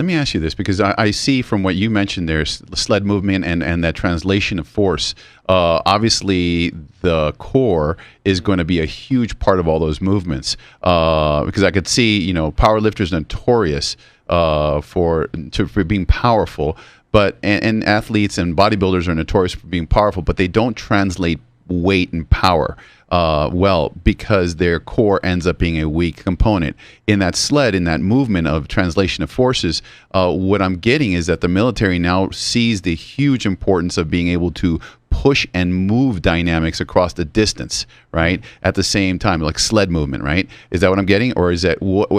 Let me ask you this, because I see from what you mentioned there, sled movement and that translation of force. Obviously, the core is going to be a huge part of all those movements. Because I could see, power lifters notorious for being powerful, but and athletes and bodybuilders are notorious for being powerful, but they don't translate weight and power well, because their core ends up being a weak component. In that sled, in that movement of translation of forces, what I'm getting is that the military now sees the huge importance of being able to push and move dynamics across the distance, right? At the same time, like sled movement, right? Is that what I'm getting? Or is that,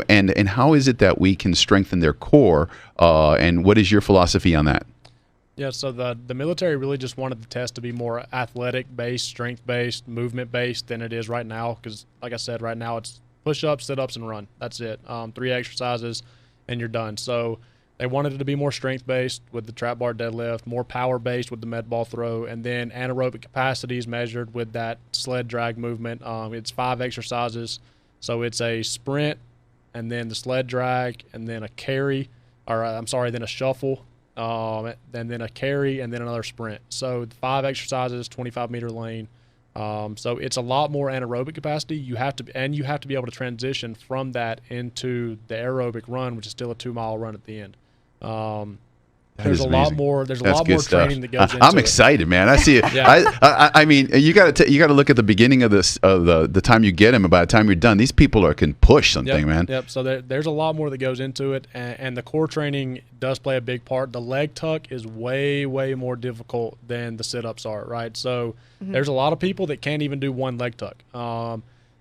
and how is it that we can strengthen their core? And what is your philosophy on that? Yeah, so the military really just wanted the test to be more athletic-based, strength-based, movement-based than it is right now, because, like I said, right now it's push-ups, sit-ups, and run. That's it. 3 exercises, and you're done. So they wanted it to be more strength-based with the trap bar deadlift, more power-based with the med ball throw, and then anaerobic capacities measured with that sled drag movement. It's 5 exercises, so it's a sprint, and then the sled drag, and then a carry, then a shuffle, and then a carry, and then another sprint. So 5 exercises, 25-meter lane. So it's a lot more anaerobic capacity. You have to be able to transition from that into the aerobic run, which is still a 2-mile run at the end. There's a lot more training that goes into it. I'm excited, man. I see it. Yeah. I mean, you got to look at the beginning of this, the time you get them, and by the time you're done, these people can push something, man. Yep. So there's a lot more that goes into it, and the core training does play a big part. The leg tuck is way, way more difficult than the sit-ups are, right? So there's a lot of people that can't even do one leg tuck.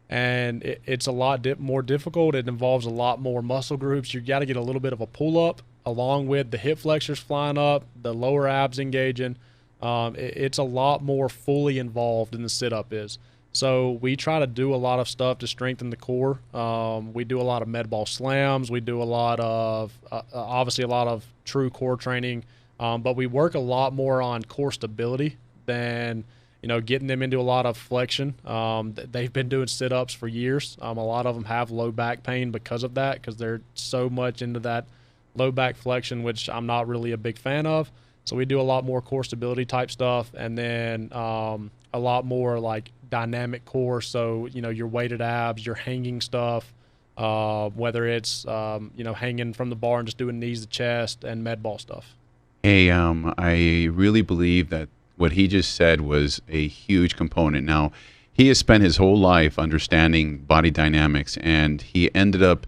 And it's a lot more difficult. It involves a lot more muscle groups. You got to get a little bit of a pull-up, along with the hip flexors flying up, the lower abs engaging. It's a lot more fully involved than the sit-up is. So we try to do a lot of stuff to strengthen the core. We do a lot of med ball slams. We do a lot of, obviously, a lot of true core training. But we work a lot more on core stability than, getting them into a lot of flexion. They've been doing sit-ups for years. A lot of them have low back pain because of that, because they're so much into that low back flexion, which I'm not really a big fan of. So we do a lot more core stability type stuff, and then a lot more like dynamic core. So, your weighted abs, your hanging stuff, whether it's, hanging from the bar and just doing knees to chest, and med ball stuff. Hey, I really believe that what he just said was a huge component. Now, he has spent his whole life understanding body dynamics, and he ended up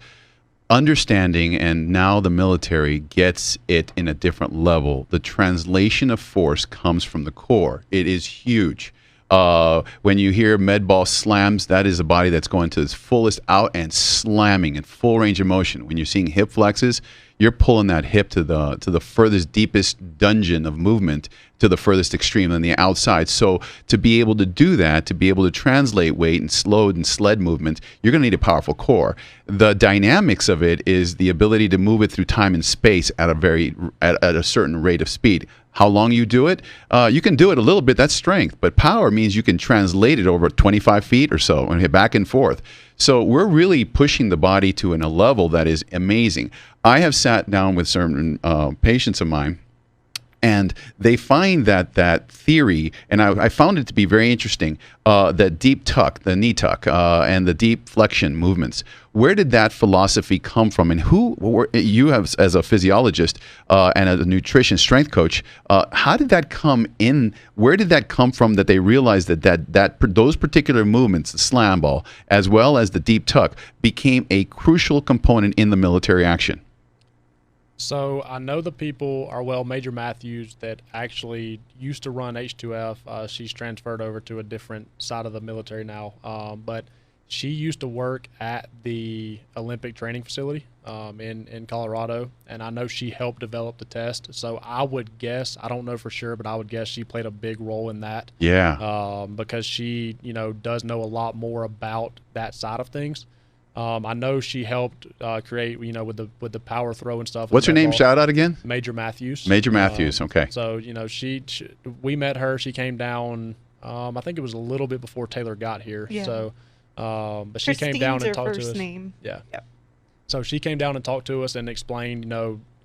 understanding, and now the military gets it in a different level. The translation of force comes from the core. It is huge. When you hear med ball slams, that is a body that's going to its fullest out and slamming in full range of motion. When you're seeing hip flexes, you're pulling that hip to the furthest, deepest dungeon of movement, to the furthest extreme on the outside. So to be able to do that, to be able to translate weight and sled movement, you're going to need a powerful core. The dynamics of it is the ability to move it through time and space at a certain rate of speed. How long you do it, you can do it a little bit, that's strength, but power means you can translate it over 25 feet or so and hit back and forth. So we're really pushing the body to a level that is amazing. I have sat down with certain patients of mine, and they find that theory, and I found it to be very interesting, that deep tuck, the knee tuck, and the deep flexion movements. Where did that philosophy come from? And you have, as a physiologist and a nutrition strength coach, how did that come in? Where did that come from that they realized that those particular movements, the slam ball, as well as the deep tuck, became a crucial component in the military action? So I know the people are, Major Matthews, that actually used to run H2F. She's transferred over to a different side of the military now. But she used to work at the Olympic training facility in Colorado, and I know she helped develop the test. So I would guess, I don't know for sure, but I would guess she played a big role in that. Yeah. Because she, does know a lot more about that side of things. I know she helped create, with the power throw and stuff. What's her name? Shout out again. Major Matthews. Major Matthews. Okay. So we met her. She came down. I think it was a little bit before Taylor got here. Yeah. So, but she came down and talked to us. Name. Yeah. Yep. So she came down and talked to us and explained,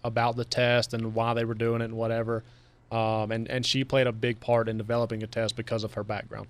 about the test and why they were doing it and whatever. And she played a big part in developing a test because of her background.